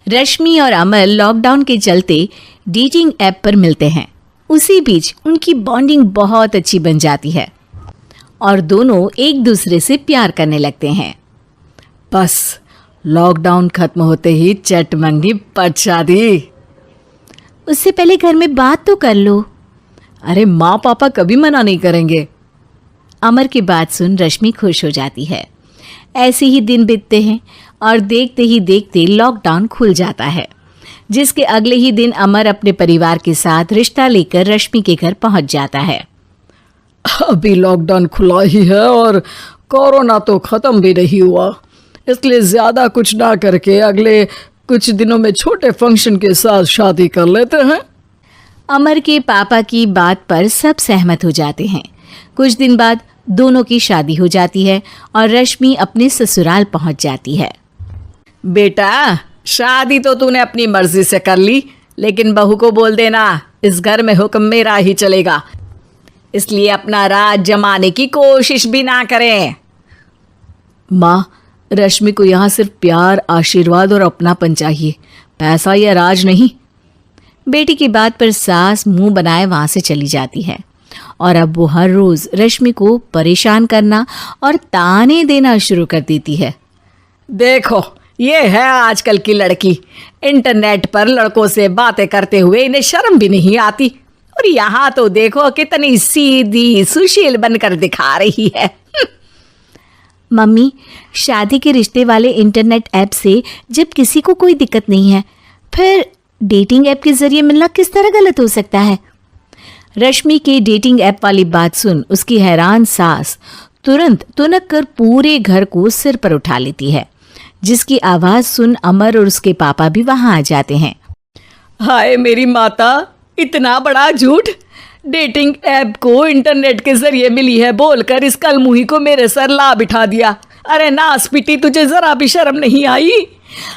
रश्मि और अमर लॉकडाउन के चलते डेटिंग ऐप पर मिलते हैं। उसी बीच उनकी बॉन्डिंग बहुत अच्छी बन जाती है और दोनों एक दूसरे से प्यार करने लगते हैं। बस लॉकडाउन खत्म होते ही चट मंगी पट शादी। उससे पहले घर में बात तो कर लो। अरे माँ पापा कभी मना नहीं करेंगे। अमर की बात सुन रश्मि खुश हो जाती है। ऐसे ही दिन बीतते हैं और देखते ही देखते लॉकडाउन खुल जाता है, जिसके अगले ही दिन अमर अपने परिवार के साथ रिश्ता लेकर रश्मि के घर पहुंच जाता है। अभी लॉकडाउन खुला ही है और कोरोना तो खत्म भी नहीं हुआ, इसलिए ज्यादा कुछ ना करके अगले कुछ दिनों में छोटे फंक्शन के साथ शादी कर लेते हैं। अमर के पापा की बात पर सब सहमत हो जाते हैं। कुछ दिन बाद दोनों की शादी हो जाती है और रश्मि अपने ससुराल पहुंच जाती है। बेटा, शादी तो तूने अपनी मर्जी से कर ली, लेकिन बहू को बोल देना इस घर में हुक्म मेरा ही चलेगा, इसलिए अपना राज जमाने की कोशिश भी ना करें। माँ, रश्मि को यहाँ सिर्फ प्यार, आशीर्वाद और अपनापन चाहिए, पैसा या राज नहीं। बेटी की बात पर सास मुंह बनाए वहां से चली जाती है और अब वो हर रोज रश्मि को परेशान करना और ताने देना शुरू कर देती है। देखो, ये है आजकल की लड़की, इंटरनेट पर लड़कों से बातें करते हुए इन्हें शर्म भी नहीं आती, और यहाँ तो देखो कितनी सीधी सुशील बनकर दिखा रही है। मम्मी, शादी के रिश्ते वाले इंटरनेट ऐप से जब किसी को कोई दिक्कत नहीं है, फिर डेटिंग ऐप के जरिए मिलना किस तरह गलत हो सकता है? रश्मि के डेटिंग ऐप वाली बात सुन उसकी हैरान सास तुरंत तुनक कर पूरे घर को सिर पर उठा लेती है, जिसकी आवाज सुन अमर और उसके पापा भी वहां आ जाते हैं। हाय मेरी माता, इतना बड़ा झूठ! डेटिंग ऐप को इंटरनेट के जरिए मिली है बोलकर इस कलमुही को मेरे सर ला बिठा दिया। अरे नास पिटी, तुझे जरा भी शर्म नहीं आई?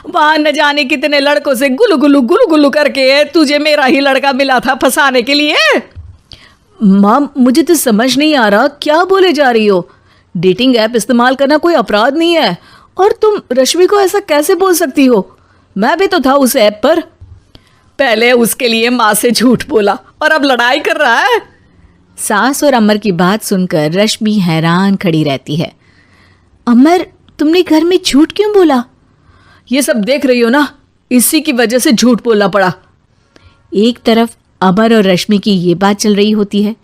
वहां न जाने कितने लड़कों से गुलू गुलू करके तुझे मेरा ही लड़का मिला था फंसाने के लिए। माँ, मुझे तो समझ नहीं आ रहा क्या बोले जा रही हो। डेटिंग ऐप इस्तेमाल करना कोई अपराध नहीं है, और तुम रश्मि को ऐसा कैसे बोल सकती हो? मैं भी तो था उस ऐप पर। पहले उसके लिए माँ से झूठ बोला और अब लड़ाई कर रहा है। सास और अमर की बात सुनकर रश्मि हैरान खड़ी रहती है। अमर, तुमने घर में झूठ क्यों बोला? ये सब देख रही हो ना, इसी की वजह से झूठ बोलना पड़ा। एक तरफ अमर और रश्मि की ये बात चल रही होती है,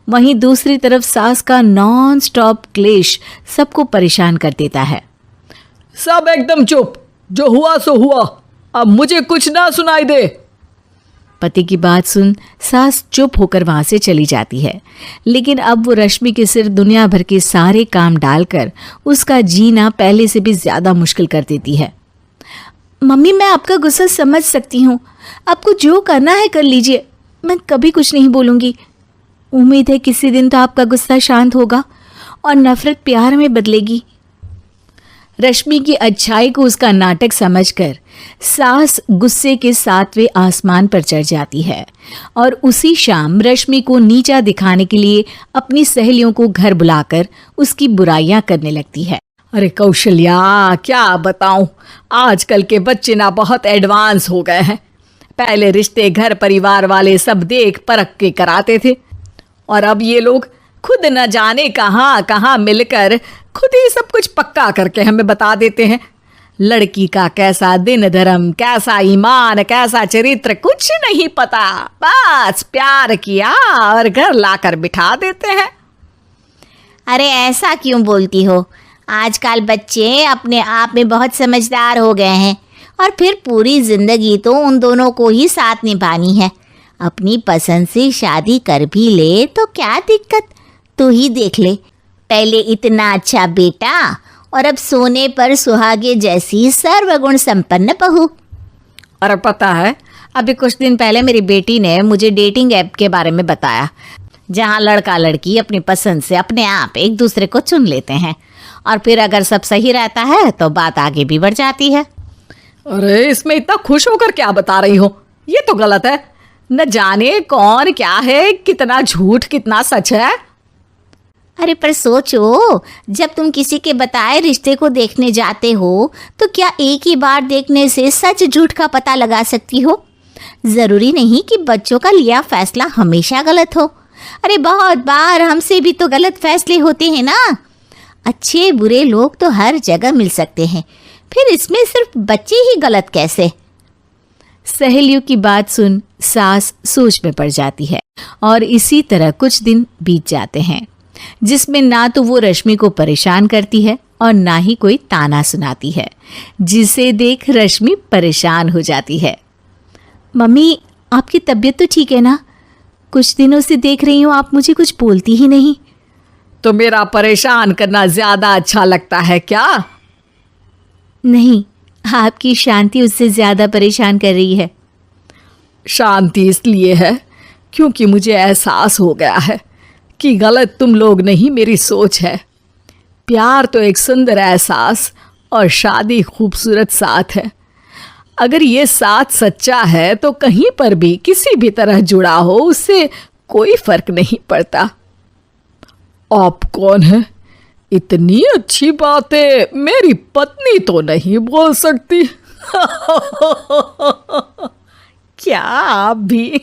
वहीं दूसरी तरफ सास का नॉन स्टॉप क्लेश सबको परेशान कर देता है। सब एकदम चुप, जो हुआ सो हुआ, अब मुझे कुछ ना सुनाई दे। पति की बात सुन सास चुप होकर वहां से चली जाती है, लेकिन अब वो रश्मि के सिर दुनिया भर के सारे काम डालकर उसका जीना पहले से भी ज्यादा मुश्किल कर देती है। मम्मी, मैं आपका गुस्सा समझ सकती हूँ, आपको जो करना है कर लीजिए, मैं कभी कुछ नहीं बोलूँगी। उम्मीद है किसी दिन तो आपका गुस्सा शांत होगा और नफरत प्यार में बदलेगी। रश्मि की अच्छाई को उसका नाटक समझकर सास गुस्से के 7वें आसमान पर चढ़ जाती है और उसी शाम रश्मि को नीचा दिखाने के लिए अपनी सहेलियों को घर बुलाकर उसकी बुराइयां करने लगती है। अरे कौशल्या, क्या बताऊं, आजकल के बच्चे ना बहुत एडवांस हो गए हैं। पहले रिश्ते घर परिवार वाले सब देख परख के कराते थे, और अब ये लोग खुद न जाने कहाँ कहाँ मिलकर खुद ही सब कुछ पक्का करके हमें बता देते हैं। लड़की का कैसा दिन धर्म, कैसा ईमान, कैसा चरित्र कुछ नहीं पता, बस प्यार किया और घर लाकर बिठा देते हैं। अरे ऐसा क्यों बोलती हो? आजकल बच्चे अपने आप में बहुत समझदार हो गए हैं, और फिर पूरी जिंदगी तो उन दोनों को ही साथ निभानी है। अपनी पसंद से शादी कर भी ले तो क्या दिक्कत? तू ही देख ले, पहले इतना अच्छा बेटा और अब सोने पर सुहागे जैसी सर्वगुण संपन्न बहू। और पता है, अभी कुछ दिन पहले मेरी बेटी ने मुझे डेटिंग ऐप के बारे में बताया, जहाँ लड़का लड़की अपनी पसंद से अपने आप एक दूसरे को चुन लेते हैं, और फिर अगर सब सही रहता है तो बात आगे भी बढ़ जाती है। अरे इसमें इतना खुश होकर क्या बता रही हो? ये तो गलत है। न जाने कौन क्या है, कितना झूठ कितना सच है। अरे पर सोचो, जब तुम किसी के बताए रिश्ते को देखने जाते हो तो क्या एक ही बार देखने से सच झूठ का पता लगा सकती हो? ज़रूरी नहीं कि बच्चों का लिया फैसला हमेशा गलत हो। अरे बहुत बार हमसे भी तो गलत फैसले होते हैं ना। अच्छे बुरे लोग तो हर जगह मिल सकते हैं, फिर इसमें सिर्फ बच्चे ही गलत कैसे? सहेलियों की बात सुन सास सोच में पड़ जाती है और इसी तरह कुछ दिन बीत जाते हैं, जिसमें ना तो वो रश्मि को परेशान करती है और ना ही कोई ताना सुनाती है, जिसे देख रश्मि परेशान हो जाती है। मम्मी, आपकी तबीयत तो ठीक है ना? कुछ दिनों से देख रही हूँ आप मुझे कुछ बोलती ही नहीं। तो मेरा परेशान करना ज्यादा अच्छा लगता है क्या? नहीं, आपकी शांति उससे ज्यादा परेशान कर रही है। शांति इसलिए है क्योंकि मुझे एहसास हो गया है कि गलत तुम लोग नहीं, मेरी सोच है। प्यार तो एक सुंदर एहसास और शादी खूबसूरत साथ है। अगर ये साथ सच्चा है तो कहीं पर भी किसी भी तरह जुड़ा हो, उससे कोई फर्क नहीं पड़ता। आप कौन है? इतनी अच्छी बातें मेरी पत्नी तो नहीं बोल सकती। क्या आप भी?